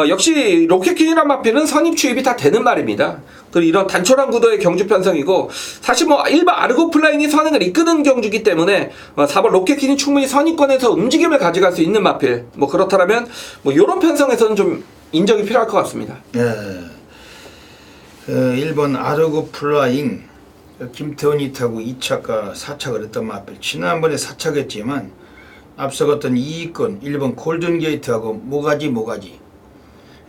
역시 로켓퀸이란 마필은 선입 추입이 다 되는 말입니다. 그리고 이런 단촐한 구도의 경주 편성이고 사실 뭐 일반 아르고 플라잉이 선행을 이끄는 경주기 때문에 4번 로켓퀸이 충분히 선입권에서 움직임을 가져갈 수 있는 마필 뭐 그렇다면 뭐 이런 편성에서는 좀 인정이 필요할 것 같습니다. 예. 1번 아르고 플라잉 김태원이 타고 2차가 4차가 했던 마필 지난번에 4차겠지만 앞서갔던 2위권 1번 골든게이트하고 모가지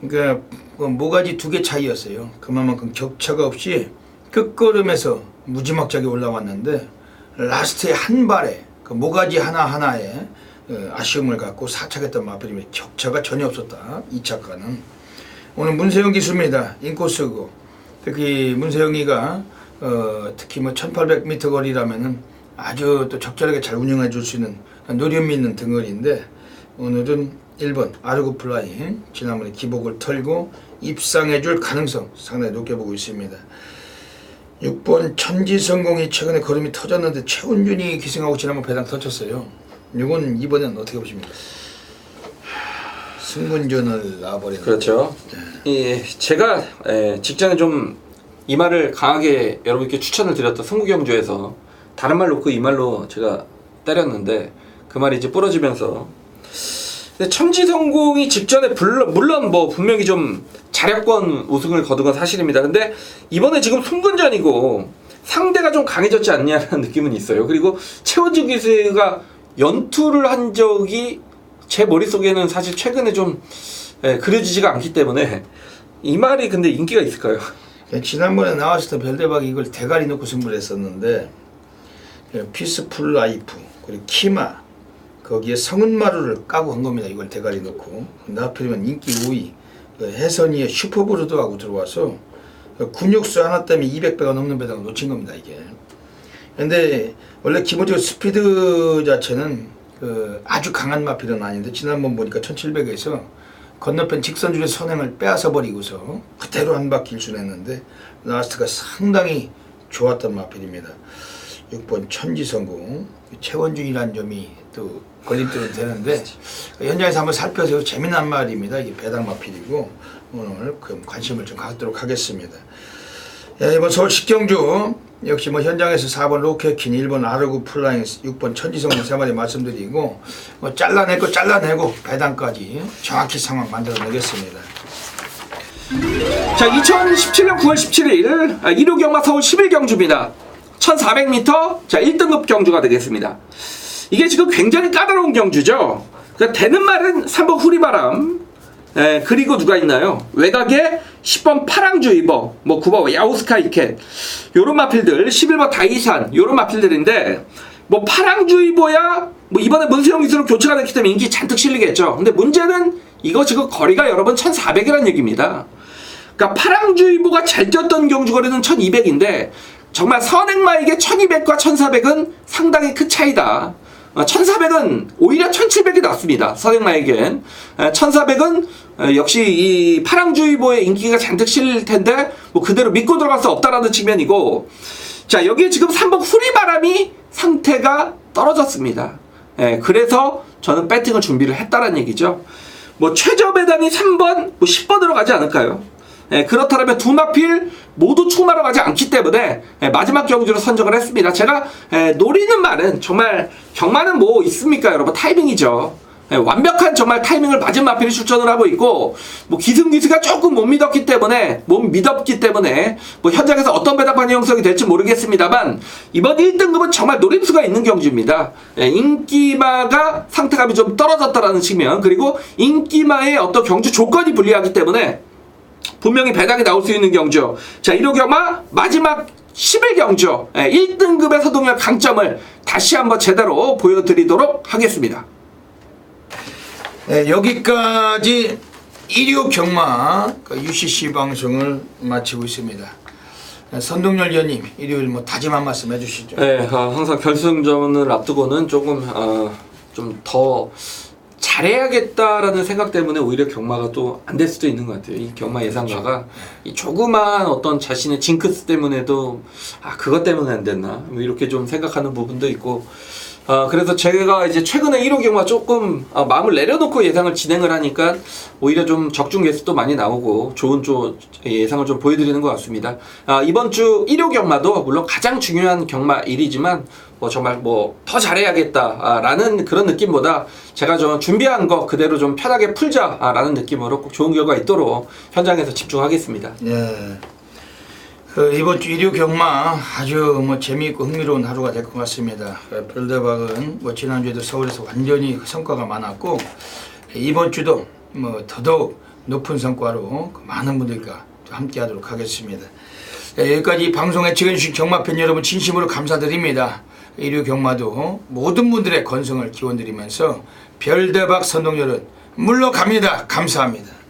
그러니까 모가지 2개 차이였어요. 그만큼 격차가 없이 끝걸음에서 무지막지하게 올라왔는데 라스트에 한 발에 그 모가지 하나하나에 아쉬움을 갖고 4차겠던 마필이면 격차가 전혀 없었다. 2차가는 오늘 문세영 기수입니다. 인코스고 특히 문세영이가 특히 뭐 1800m 거리라면은 아주 또 적절하게 잘 운영해 줄 수 있는 노련미 있는 등거리인데 오늘은 1번 아르고 플라잉 지난번에 기복을 털고 입상해 줄 가능성 상당히 높게 보고 있습니다. 6번 천지성공이 최근에 걸음이 터졌는데 최원준이 기승하고 지난번 배당 터쳤어요. 이건 이번엔 어떻게 보십니까? 승분전을 놔버리는 그렇죠. 제가 직전에 좀 이 말을 강하게 여러분께 추천을 드렸던 승부경주에서 다른 말 놓고 이 말로 제가 때렸는데 그 말이 이제 부러지면서 근데 천지성공이 직전에 물론 뭐 분명히 좀 자력권 우승을 거둔 건 사실입니다. 근데 이번에 지금 승분전이고 상대가 좀 강해졌지 않냐는 느낌은 있어요. 그리고 최원준 기수가 연투를 한 적이 제 머릿속에는 사실 최근에 좀 그려지지가 않기 때문에 이 말이 근데 인기가 있을까요? 지난번에 나왔을 때 별대박이 이걸 대가리 놓고 승부를 했었는데 피스풀 라이프 그리고 키마 거기에 성은마루를 까고 한 겁니다. 이걸 대가리 놓고 나필이면 인기 5위 해선이의 슈퍼브루드하고 들어와서 근육수 하나 때문에 200배가 넘는 배당을 놓친 겁니다. 이게 근데 원래 기본적으로 스피드 자체는 아주 강한 마필은 아닌데 지난번 보니까 1700에서 건너편 직선줄의 선행을 빼앗아 버리고서 그대로 한 바퀴 일순했는데 라스트가 상당히 좋았던 마필입니다. 6번 천지성공 최원준이라는 점이 또 걸림돌은 되는데 현장에서 한번 살펴서 재미난 말입니다. 이게 배당 마필이고 오늘 그 관심을 좀 갖도록 하겠습니다. 이번 서울 식경주 역시 뭐 현장에서 4번 로켓퀸, 1번 아르고 플라잉, 6번 천지성공 세 마리 말씀드리고 뭐 잘라내고 배당까지 정확히 상황 만들어내겠습니다. 자, 2017년 9월 17일 1호 경마 서울 11경주입니다. 1400m 자 1등급 경주가 되겠습니다. 이게 지금 굉장히 까다로운 경주죠. 그러니까 되는 말은 3번 후리바람 그리고 누가 있나요? 외곽에 10번 파랑주이버, 뭐 9번 야우스카이켓 요런 마필들, 11번 다이산 요런 마필들인데 뭐 파랑주이버야 뭐 이번에 문세영 기수로 교체가 됐기 때문에 인기 잔뜩 실리겠죠. 근데 문제는 이거 지금 거리가 여러분 1400이라는 얘기입니다. 그러니까 파랑주이버가 잘 뛰었던 경주 거리는 1200인데 정말 선행마에게 1200과 1400은 상당히 큰 차이다. 1400은 오히려 1700이 낫습니다. 선행마에겐 1400은 역시 이 파랑주의보의 인기가 잔뜩 실릴 텐데 뭐 그대로 믿고 들어갈 수 없다라는 측면이고 자 여기에 지금 3번 후리바람이 상태가 떨어졌습니다. 그래서 저는 배팅을 준비를 했다라는 얘기죠. 뭐 최저 배당이 3번 뭐 10번으로 가지 않을까요? 그렇다면 두 마필 모두 충마로 가지 않기 때문에 마지막 경주로 선정을 했습니다. 제가 노리는 말은 정말 경마는 뭐 있습니까 여러분? 타이밍이죠. 완벽한 정말 타이밍을 맞은 마필이 출전을 하고 있고 뭐 기승기수가 조금 못 믿었기 때문에 뭐 현장에서 어떤 배당판이 형성이 될지 모르겠습니다만 이번 1등급은 정말 노림수가 있는 경주입니다. 인기마가 상태감이 좀 떨어졌다라는 측면 그리고 인기마의 어떤 경주 조건이 불리하기 때문에 분명히 배당이 나올 수 있는 경주. 자 1호 경마 마지막 11경주 1등급의 서동열 강점을 다시 한번 제대로 보여드리도록 하겠습니다. 여기까지 1호 경마 UCC 방송을 마치고 있습니다. 선동열 위원님 일요일 뭐 다짐 한 말씀 해주시죠. 네, 항상 결승전을 앞두고는 조금 좀 더 잘해야겠다라는 생각 때문에 오히려 경마가 또 안 될 수도 있는 것 같아요. 이 경마 예상가가 이 조그만 어떤 자신의 징크스 때문에도 그것 때문에 안 됐나 뭐 이렇게 좀 생각하는 부분도 있고. 그래서 제가 이제 최근에 1호 경마 조금 마음을 내려놓고 예상을 진행을 하니까 오히려 좀 적중 개수도 많이 나오고 좋은 예상을 좀 보여드리는 것 같습니다. 이번 주 1호 경마도 물론 가장 중요한 경마일이지만 정말 더 잘해야겠다라는 그런 느낌보다 제가 좀 준비한 거 그대로 좀 편하게 풀자라는 느낌으로 꼭 좋은 결과 있도록 현장에서 집중하겠습니다. 네. 이번 주 일요 경마 아주 재미있고 흥미로운 하루가 될 것 같습니다. 별대박은 지난주에도 서울에서 완전히 성과가 많았고 이번 주도 더더욱 높은 성과로 많은 분들과 함께하도록 하겠습니다. 여기까지 방송에 찍어주신 경마팬 여러분 진심으로 감사드립니다. 일요 경마도 모든 분들의 건승을 기원드리면서 별대박 선동열은 물러갑니다. 감사합니다.